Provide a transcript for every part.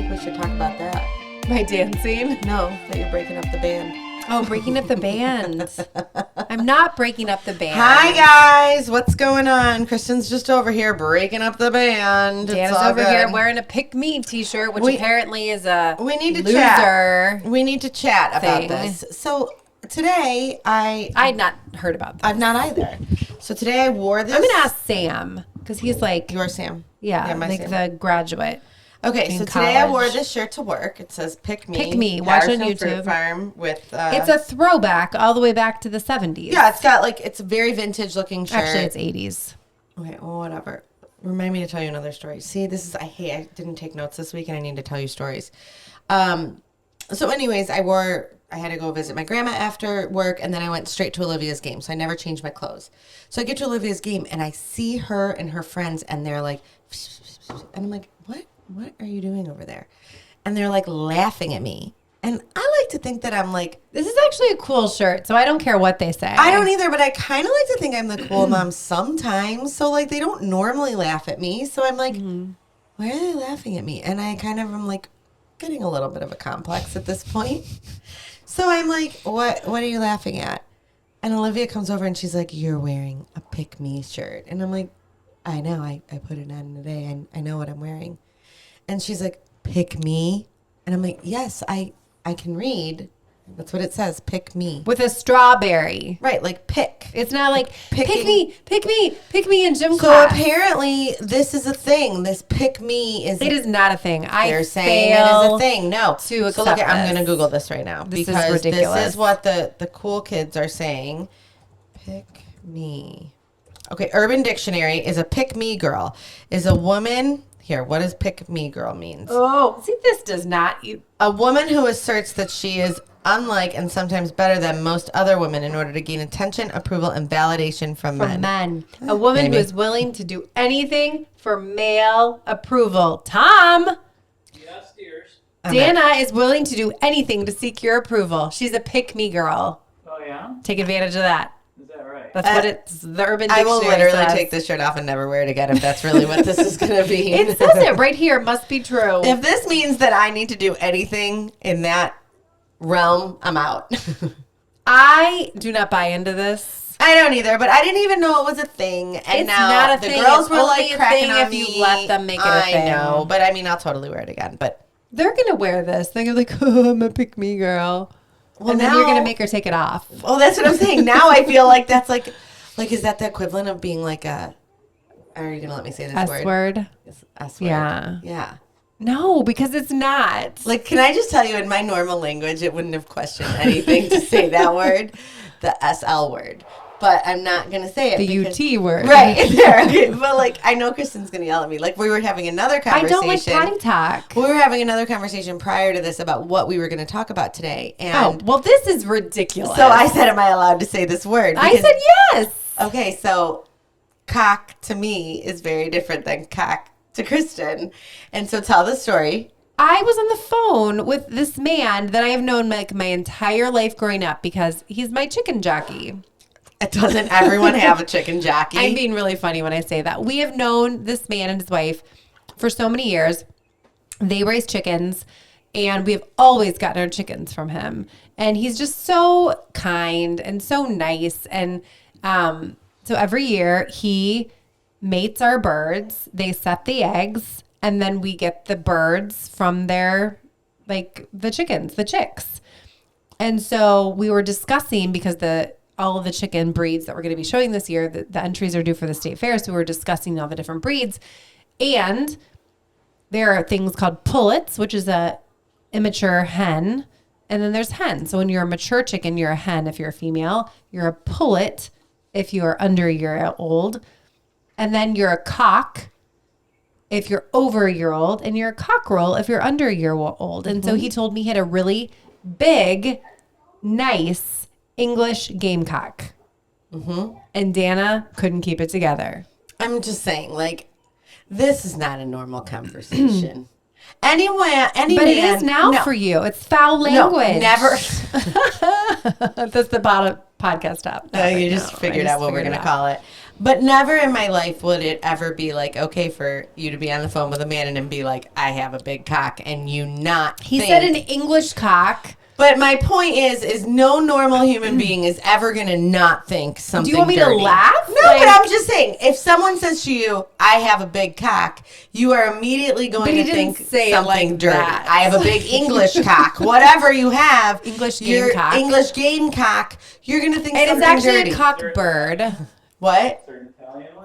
think we should talk about that. My dancing? No, that you're breaking up the band. Oh, breaking up the band. I'm not breaking up the band. Hi, guys. What's going on? Kristen's just over here breaking up the band. Danna's over here wearing a Pick Me t-shirt, which apparently is a We need to loser chat. We need to chat about thing. this. So today I had not heard about this. I've not either. So today I wore this. I'm going to ask Sam because he's like, You're Sam. yeah, my like Sam. the graduate. Okay, so today I wore this shirt to work. It says Pick Me. Pick Me. Watch on Patterson Fruit YouTube. Farm with It's a throwback all the way back to the 70s. yeah, it's got like, it's a very vintage looking shirt. Actually, it's 80s. Okay, well, whatever. Remind me to tell you another story. See, I didn't take notes this week and I need to tell you stories. So anyways, I had to go visit my grandma after work and then I went straight to Olivia's game. So I never changed my clothes. So I get to Olivia's game and I see her and her friends and they're like, and I'm like, what are you doing over there? And they're like laughing at me. And I like to think that I'm like, This is actually a cool shirt, so I don't care what they say. I don't either, but I kind of like to think I'm the cool mom sometimes. So, like, they don't normally laugh at me. So I'm like, why are they laughing at me? And I kind of am like getting a little bit of a complex at this point. So I'm like, what are you laughing at? And Olivia comes over and she's like, you're wearing a Pick Me shirt. And I'm like, I know. I put it on today. I know what I'm wearing. And she's like, Pick Me? And I'm like, yes, I can read. That's what it says, Pick Me. With a strawberry. Right, like pick. It's not like, Picking. pick me in gym So class. apparently this is a thing. This Pick Me is. It is not a thing. They're saying it is a thing. No. to accept so look, I'm this. going to Google this right now. This is because ridiculous. This is what the cool kids are saying. Pick Me. Okay, Urban Dictionary is a pick me girl. Is a woman. Here, what does pick me girl means? Oh, see, this does not. A woman who asserts that she is unlike and sometimes better than most other women in order to gain attention, approval, and validation from men. A woman Maybe. who is willing to do anything for male approval. Tom, Yes, dears. Danna is willing to do anything to seek your approval. She's a pick me girl. Oh, yeah? Take advantage of that. Is that right? That's what it's the Urban I Dictionary will literally says. take this shirt off and never wear it again if that's really what this is going to be. It says it right here. Must be true. If this means that I need to do anything in that realm, I'm out. I do not buy into this. I don't either, but I didn't even know it was a thing. And It's now not a the thing. girls It's were only like a cracking thing on if me. you let them make it a thing. I know, but I mean, I'll totally wear it again. But They're going to wear this. They're going to be like, oh, I'm a pick me girl. well, And then now, you're going to make her take it off. Well, that's what I'm saying. Now I feel like that's like, is that the equivalent of being like a? Are you gonna let me say this S word? S word. Yeah. Yeah. No, because it's not. Like, can I just tell you, in my normal language, it wouldn't have questioned anything to say that word, the SL word. But I'm not going to say it. The because, UT word. Right. There. Okay. But, like, I know Kristen's going to yell at me. Like, we were having another I conversation. don't like potty talk. We were having another conversation prior to this about what we were going to talk about today. Oh, And well, this is ridiculous. so I said, am I allowed to say this word? I Because- said yes. Okay, so cock to me is very different than cock to Kristen. And so tell the story. I was on the phone with this man that I have known like my entire life growing up because he's my chicken jockey. Doesn't everyone have a chicken jockey? I'm being really funny when I say that. We have known this man and his wife for so many years. They raise chickens, and we have always gotten our chickens from him. And he's just so kind and so nice. And so every year he mates our birds. They set the eggs, and then we get the birds from their, like the chickens, the chicks. And so we were discussing because all of the chicken breeds that we're going to be showing this year, the entries are due for the state fair. So we're discussing all the different breeds. And there are things called pullets, which is a immature hen. And then there's hen. So when you're a mature chicken, you're a hen if you're a female. You're a pullet if you're under a year old. And then you're a cock if you're over a year old. And you're a cockerel if you're under a year old. And so he told me he had a really big, nice English gamecock. And Danna couldn't keep it together. I'm just saying, like, this is not a normal conversation. Anyway, But it is now for you. It's foul language. No, never. That's the bottom podcast top. You just figured out what we're going to call it. But never in my life would it ever be like, okay, for you to be on the phone with a man and then be like, I have a big cock, and you not He think. said an English cock. But my point is no normal human being is ever going to not think something Do you want me dirty. to laugh? No, Like- but I'm just saying, if someone says to you, I have a big cock, you are immediately going But he to didn't think say it something like dirty. that. I have a big English cock. Whatever you have. English your gamecock. English gamecock, you're going to think It is something actually dirty. a cockbird. What? Is there an Italian one?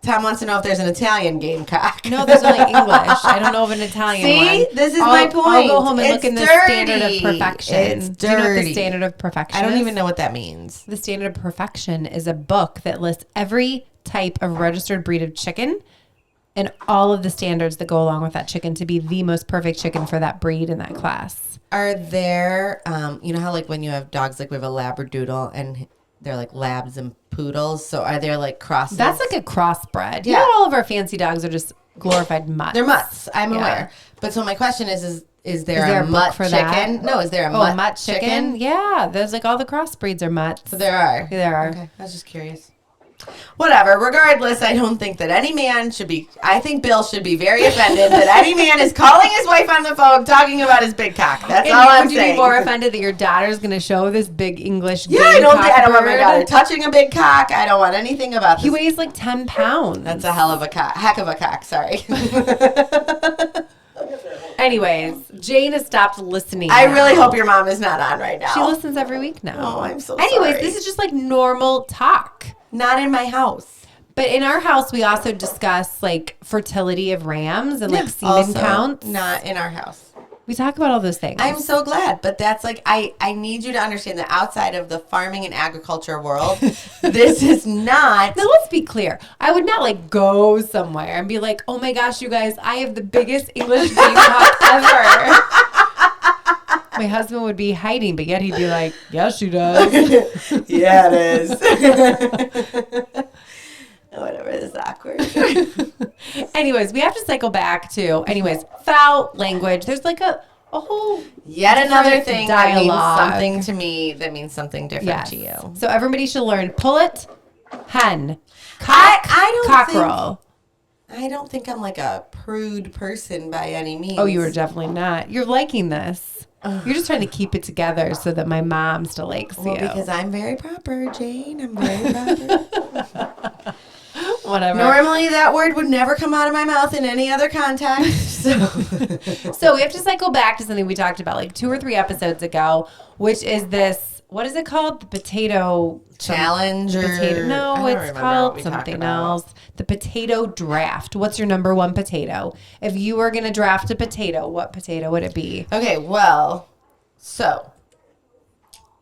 Tom wants to know if there's an Italian gamecock. No, there's only English. I don't know of an Italian See? one. This is my point. I'll go home and look It's in the dirty. standard of perfection. It's Do you know what the dirty. standard of perfection I don't is? even know what that means. The standard of perfection is a book that lists every type of registered breed of chicken and all of the standards that go along with that chicken to be the most perfect chicken for that breed in that class. Are there, you know how like when you have dogs, like we have a Labradoodle and they're like labs and poodles. So are there like crosses? That's like a crossbred. Yeah. Not all of our fancy dogs are just glorified mutts. They're mutts. I'm Yeah. aware. But so my question is there there a a mutt book for chicken? that? No, is there a Oh, mutt chicken? Yeah, there's like all the crossbreeds are mutts. So there are. There are. Okay, I was just curious. Whatever. Regardless, I don't think that any man should be. I think Bill should be very offended that any man is calling his wife on the phone talking about his big cock. That's And all I'm would you saying. be more offended that your daughter's going to show this big English Yeah, I don't want my bird? daughter touching a big cock. I don't want anything about He this. weighs like 10 pounds. That's a hell of a cock. Heck of a cock. Sorry. Anyways, Jane has stopped listening. I now. really hope your mom is not on right now. She listens every week now. Oh, I'm so Anyways, sorry. this is just like normal talk. Not in my house. But in our house, we also discuss like fertility of rams and like semen Also, counts. Not in our house. We talk about all those things. I'm so glad, but that's like I need you to understand that outside of the farming and agriculture world, this is not. Now let's be clear. I would not like go somewhere and be like, "Oh my gosh, you guys, I have the biggest English gamecock ever." My husband would be hiding, but yet he'd be like, "Yes, she does." Yeah, it is. Whatever, this is awkward. Anyways, we have to cycle back to foul language. There's like a whole Yet another different thing dialogue. that means something to me that means something different Yes. to you. So everybody should learn pullet, hen, cock, I don't cockerel. I don't think I'm like a prude person by any means. Oh, you were definitely not. You're liking this. You're just trying to keep it together so that my mom still likes Well, you. because I'm very proper, Jane. I'm very proper. Whatever. Normally, that word would never come out of my mouth in any other context. So we have to cycle back to something we talked about like 2 or 3 episodes ago, which is this. What is it called? The potato Challenge or potato. I No, don't it's remember what called we talked something about. else. The potato draft. What's your number one potato? If you were going to draft a potato, what potato would it be? Okay, well, so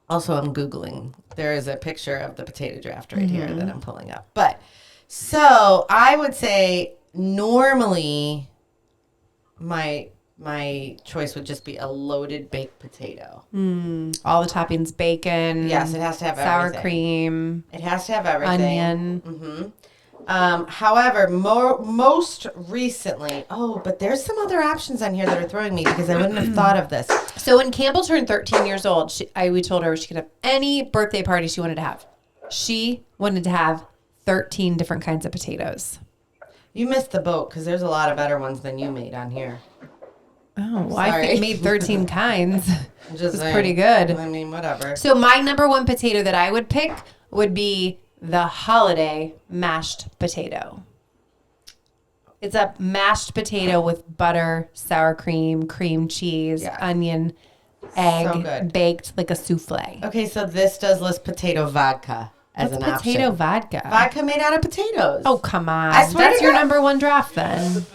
also I'm Googling. There is a picture of the potato draft right here that I'm pulling up. But so I would say normally my choice would just be a loaded baked potato. All the toppings: bacon. Yes, it has to have sour everything. cream, It has to have everything. onion. However, most recently, but there's some other options on here that are throwing me because I wouldn't have thought of this. So when Campbell turned 13 years old, we told her she could have any birthday party she wanted to have. She wanted to have 13 different kinds of potatoes. You missed the boat because there's a lot of better ones than you made on here. Oh, well, I Sorry. think made 13 kinds. I'm just It's saying. pretty good. I mean, whatever. So my number one potato that I would pick would be the holiday mashed potato. It's a mashed potato with butter, sour cream, cream cheese, Yeah. onion, So egg, good. baked like a souffle. Okay, so this does list potato vodka as What's an potato option. vodka? Vodka made out of potatoes. Oh, come on. I swear That's to your God. number one draft then. Thing.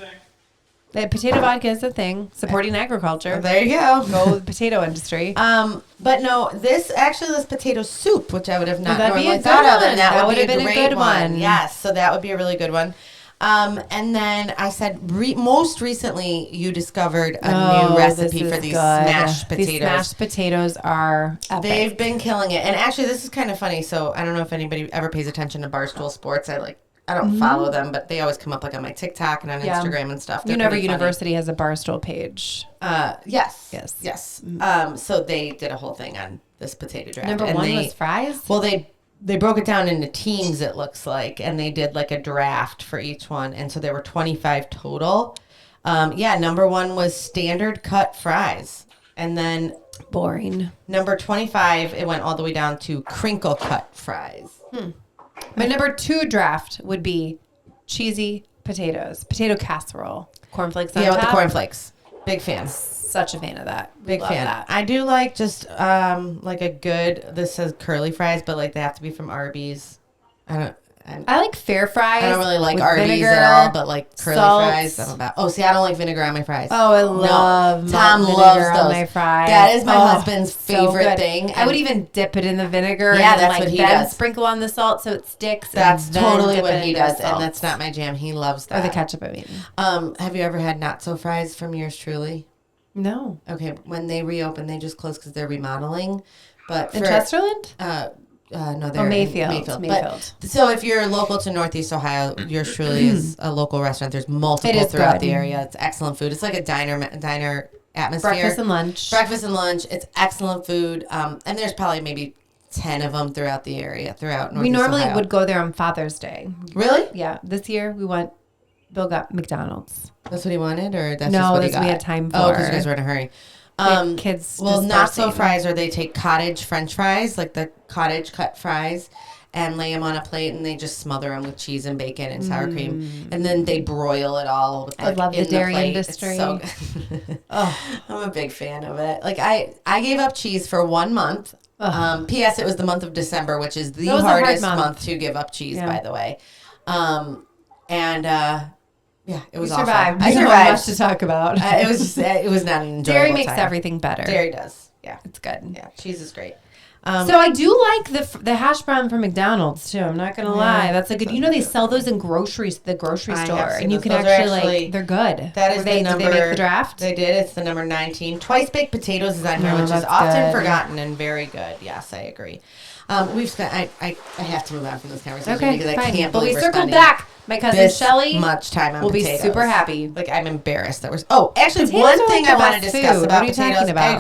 The potato vodka is a thing. Supporting agriculture. there you go. Go with the potato industry. But no, this actually lists potato soup, which I would have not Well, that'd be normally a thought good of, one. and that That would would be have a been a great good one. one. Yes, so that would be a really good one. And then I said, most recently you discovered a new recipe this for is these good. smashed potatoes. These smashed potatoes are epic. They've been killing it. And actually, this is kind of funny. So I don't know if anybody ever pays attention to Barstool Sports. I don't follow them, but they always come up like on my TikTok and on Yeah. Instagram and stuff. They're Univer pretty funny. University has a Barstool page. Yes. Yes. Yes. So they did a whole thing on this potato draft. Number and one they, was fries. Well, they they broke it down into teams, it looks like, and they did like a draft for each one. And so there were 25 total. Number 1 was standard cut fries. And then Boring. number 25, it went all the way down to crinkle cut fries. My number 2 draft would be cheesy potatoes, potato casserole, cornflakes on Yeah, with the top. cornflakes. Big fan. Such a fan of that. Big Love fan. that. I do like just like a good, this says curly fries, but like they have to be from Arby's. I like fair fries. I don't really like with Arby's vinegar, at all, but like curly salt. fries, I'm about. Oh, see, I don't like vinegar on my fries. Oh, I love Tom vinegar loves on those. my fries. That is my Oh, husband's so favorite good. thing. I would even dip it in the vinegar. Yeah, and that's like what he then does. sprinkle on the salt so it sticks. That's and then totally dip what it he in the does, salt. and that's not my jam. He loves that. Or the ketchup, I mean. Have you ever had not so fries from yours truly? No. Okay, when they reopen, they just close because they're remodeling. But In for, Chesterland? no, they're in Mayfield. Mayfield. Mayfield. But, so if you're local to Northeast Ohio, yours truly is a local restaurant. There's multiple It is throughout good. the area. It's excellent food. It's like a diner atmosphere. Breakfast and lunch. Breakfast and lunch. It's excellent food. And there's probably maybe 10 of them throughout the area, throughout Northeast We normally Ohio. would go there on Father's Day. Really? Yeah. This year we went, Bill got McDonald's. That's what he wanted, or that's No, just what he that's got? what we had time Oh, because for. you guys were in a hurry. Like kids Well, not so dispersing. fries, or they take cottage French fries, like the cottage cut fries, and lay them on a plate, and they just smother them with cheese and bacon and sour cream, and then they broil it all. With, I love the in dairy plate. industry. It's so good. I'm a big fan of it. Like I gave up cheese for 1 month. P.S. It was the month of December, which is the That was a hard hardest month. month to give up cheese, Yeah. by the way. Yeah, it was We awful. survived. I We don't have survived. much to talk about. It was just, it was not an enjoyable Dairy makes time. everything better. Dairy does. Yeah, It's good. yeah. Cheese is great. So I do like the hash brown from McDonald's too. I'm not gonna lie, that's a good. You know they sell those in the grocery I have store, seen and you those. can Those are actually actually- like they're good. That is Were they, the number. Did they make the draft? They did. It's the number 19. Twice baked potatoes is on here, Oh, which is that's often good. forgotten and very good. Yes, I agree. We've spent. I have to move on from this conversation Okay, because I fine. can't But we believe we're circled spending back. My cousin this Shelly much time on will be potatoes. super happy. Like I'm embarrassed that we're. Oh, actually, Potatoes one are thing like I the want to best discuss food. about What are you potatoes. talking about? I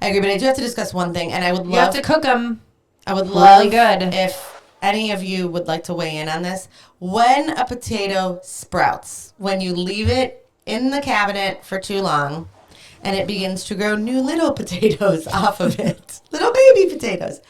agree, but I do have to discuss one thing, and I would You have love to cook them. I would Really love good. if any of you would like to weigh in on this. When a potato sprouts, when you leave it in the cabinet for too long and it begins to grow new little potatoes off of it, little baby potatoes.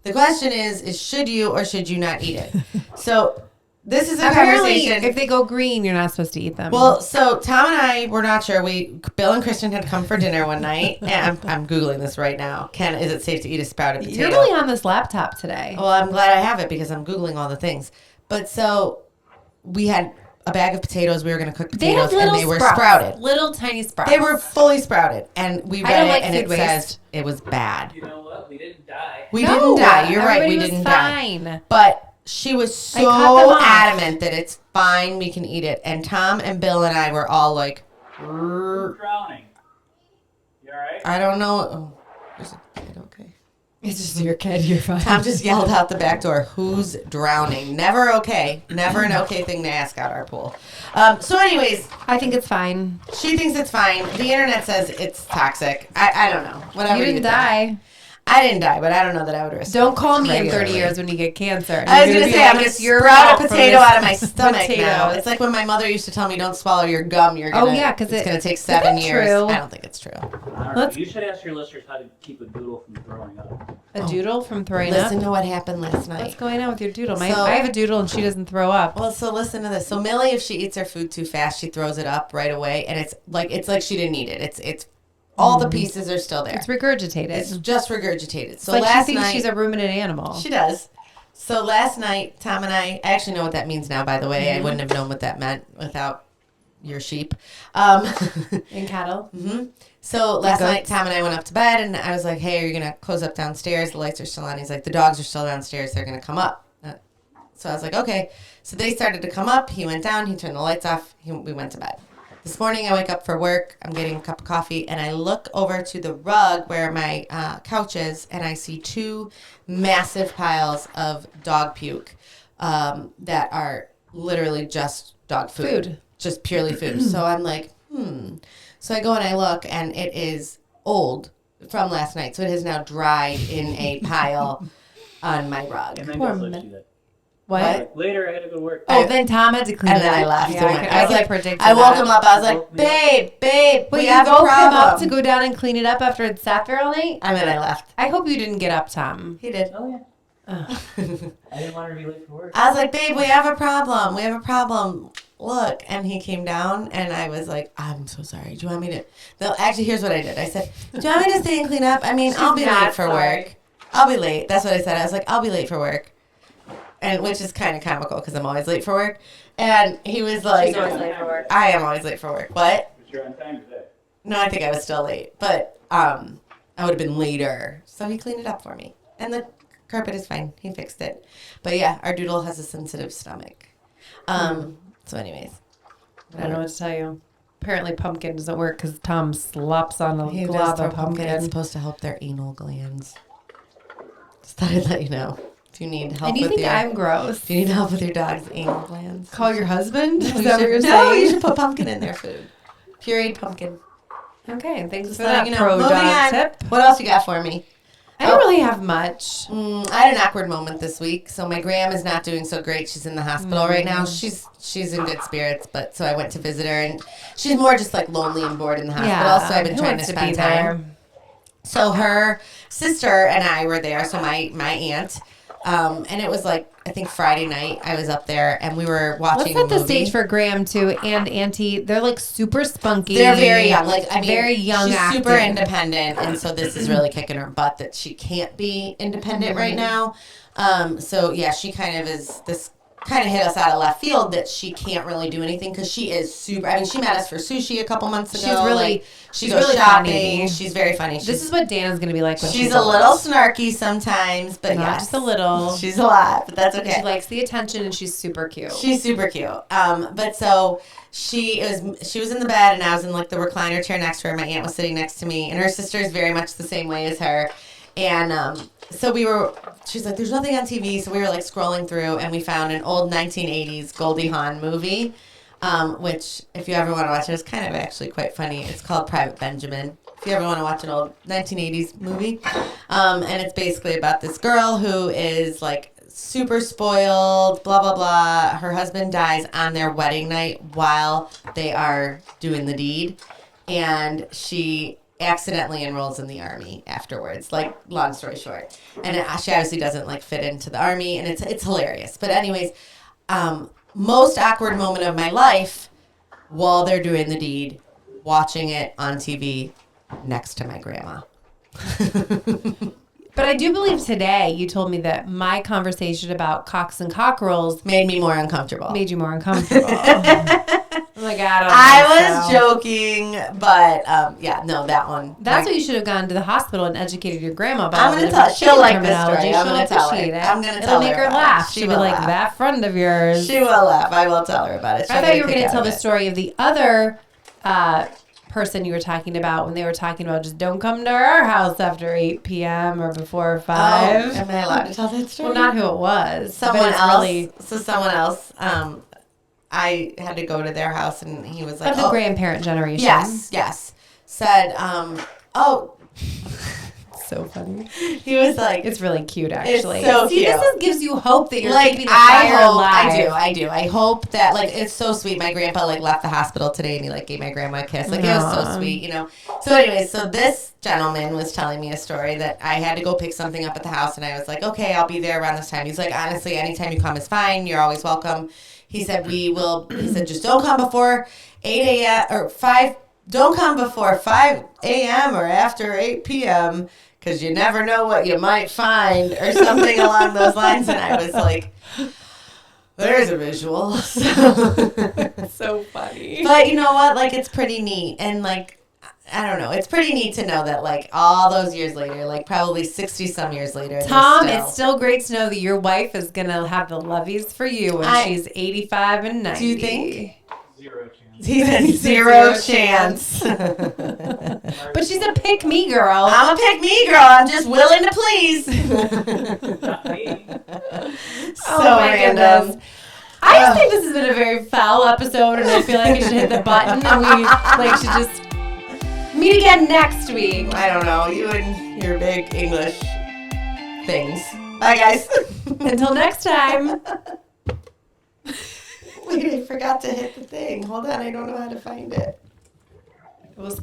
The question is should you or should you not eat it? So this is a Apparently, conversation. if they go green, you're not supposed to eat them. Well, so Tom and I were not sure. Bill and Kristin had come for dinner one night, and I'm Googling this right now. Is it safe to eat a sprouted potato? you're really on this laptop today. Well, I'm glad I have it because I'm Googling all the things. But so we had a bag of potatoes. We were going to cook They potatoes, have little and they were sprouts, sprouted. little tiny sprouts. They were fully sprouted, and we I read don't it, like and food it waste. says it was bad. You know what? We didn't die. We didn't die. You're right. We everybody was didn't die. fine. But she was I cut them so off. adamant that it's fine. We can eat it. And Tom and Bill and I were all like, We're drowning. You alright? I don't know. Oh, there's a kid. Okay. It's just your kid. You're fine. Tom just yelled out the back door, "Who's drowning?" Never okay. Never an okay thing to ask out our pool. So anyways, I think it's fine. she thinks it's fine. The internet says it's toxic. I don't know. Whatever You didn't think. die. I didn't die, but I don't know that I would risk Don't call me in 30 regularly. years when you get cancer. I was You're going to be say, I'm like, going to it's your sprout fault a from potato this out of my stomach now. potatoes. It's like when my mother used to tell me, don't swallow your gum. You're gonna, Oh, yeah, 'cause it's it- going to take is 7 that years. true? I don't think it's true. I don't know. Let's- You should ask your listeners how to keep a doodle from throwing up. A doodle from throwing up? Listen to what happened last night. What's going on with your doodle? So- I have a doodle and she doesn't throw up. Well, so listen to this. So Millie, if she eats her food too fast, she throws it up right away, and it's like she didn't eat it. It's all the pieces are still there. It's regurgitated. It's just regurgitated. So like she last thinks night she's a ruminant animal. she does. So last night, Tom and I actually know what that means now. By the way, I wouldn't have known what that meant without your sheep. In cattle. So last goats. night, Tom and I went up to bed, and I was like, "Hey, are you gonna close up downstairs? The lights are still on." He's like, "The dogs are still downstairs. They're gonna come up." So I was like, "Okay." So they started to come up. He went down. He turned the lights off. We went to bed. This morning, I wake up for work. I'm getting a cup of coffee, and I look over to the rug where my couch is, and I see 2 massive piles of dog puke that are literally just dog food. Just purely food. So I'm like, So I go and I look, and it is old from last night. So it has now dried in a pile. on my rug. And then Poor guess what man. she did? What? Like, later, I had to go to work. Oh, then Tom had to clean And it then up. I left. Yeah, I was like, predict I woke that. him up. I was like, babe, Wait, we you have a woke him up problem. to go down and clean it up after it sat there all night? And then I left. I hope you didn't get up, Tom. He did. Oh, yeah. Ugh. I didn't want her to be late for work. I was like, babe, we have a problem. We have a problem. Look. And he came down, and I was like, I'm so sorry. Do you want me to? No, actually, here's what I did. I said, do you want me to stay and clean up? I mean, I'll be not late for sorry. work. I'll be late. That's what I said. I was like, I'll be late for work. And which is kind of comical because I'm always late for work. And he was like, She's always late for work. I am always late for work. What? But you're on time today. No, I think I was still late. But I would have been later. So he cleaned it up for me. And the carpet is fine. He fixed it. But yeah, our doodle has a sensitive stomach. So anyways. I don't know what to tell you. Apparently pumpkin doesn't work because Tom slops on a He does glob throw of pumpkin. It's pumpkin. supposed to help their anal glands. Just thought I'd let you know. If you need help And you with think your... I'm gross? If you need help with your dog's anal glands. Call your husband? Is You that what you're should- no, saying? you should put pumpkin in their food. Pureed pumpkin. Okay, thanks Just for that letting you know. pro Moving dog on. tip. What else you got for me? I don't really have much. I had an awkward moment this week. So my gram is not doing so great. She's in the hospital right now. She's in good spirits, but so I went to visit her, and she's more just like lonely and bored in the hospital. So I've been who trying to wants spend be time. there? So her sister and I were there. So my aunt, and it was like I think Friday night. I was up there, and we were watching. Let's set a the movie. stage for Graham too and Auntie. They're like super spunky. They're very young. Like I mean, very young. She's super acting. independent, and so this is really kicking her butt that she can't be independent right now. So yeah, she kind of is. This kind of hit us out of left field that she can't really do anything because she is super. I mean, she met us for sushi a couple months ago. She's really- like, she she's goes really shopping. funny. She's very funny. This is what Danna's gonna be like when She's a old. little snarky sometimes, but Not yes. just a little. She's a lot, but that's She okay. likes the attention and she's super cute. She's super cute. But so she was in the bed and I was in like the recliner chair next to her. My aunt was sitting next to me, and her sister is very much the same way as her. And so she's like, there's nothing on TV. So we were like scrolling through, and we found an old 1980s Goldie Hawn movie, which if you ever want to watch it, is kind of actually quite funny. It's called Private Benjamin. If you ever want to watch an old 1980s movie. And it's basically about this girl who is like super spoiled, blah, blah, blah. Her husband dies on their wedding night while they are doing the deed. And she accidentally enrolls in the army afterwards, like long story short, and she obviously doesn't like fit into the army, and it's hilarious. But anyways, most awkward moment of my life while they're doing the deed, watching it on TV next to my grandma. But I do believe today you told me that my conversation about cocks and cockerels Made me more uncomfortable. made you more uncomfortable. I'm like, I was joking, but yeah, no, that one. That's what you should have gone to the hospital and educated your grandma about. I'm gonna the tell her. different She'll like this terminology. story. I'm She'll gonna tell her. appreciate it. I'm gonna It'll tell make her her about it. laugh. She She'll be will like, laugh. that friend of yours. She will laugh. I will tell her about it. I thought you were going to tell the story of the other person you were talking about when they were talking about just don't come to our house after 8 p.m. or before 5. Am I allowed to tell that story? Well, not who it was. Someone but it's else. Really So someone else. I had to go to their house, and he was like, of the grandparent generation. Yes. Said, So funny. he was like, It's really cute, actually. so See, cute. this gives you hope that you're like, keeping the fire alive. I do. I hope that, like, it's so sweet. My grandpa, like, left the hospital today, and he, like, gave my grandma a kiss. Like, it was so sweet, you know. So, anyways, so this gentleman was telling me a story that I had to go pick something up at the house, and I was like, okay, I'll be there around this time. He's like, honestly, anytime you come is fine. You're always welcome. He said, just don't come before 8 a.m. or 5. Don't come before 5 a.m. or after 8 p.m. because you never know what you might find or something along those lines. And I was like, there's a visual. So funny. But you know what? Like, it's pretty neat. And, like, I don't know. It's pretty neat to know that, like, all those years later, like, probably 60-some years later. Tom, they're it's still great to know that your wife is going to have the loveys for you when she's 85 and 90. Do you think? 0 chance. He said zero chance. But she's a pick-me girl. I'm a pick-me girl. I'm just willing to please. Not me. So random. Goodness. I just think this has been a very foul episode, and I feel like we should hit the button, and we should just meet again next week. I don't know. You and your big English things. Bye, guys. Until next time. Wait, I forgot to hit the thing. Hold on, I don't know how to find it. It was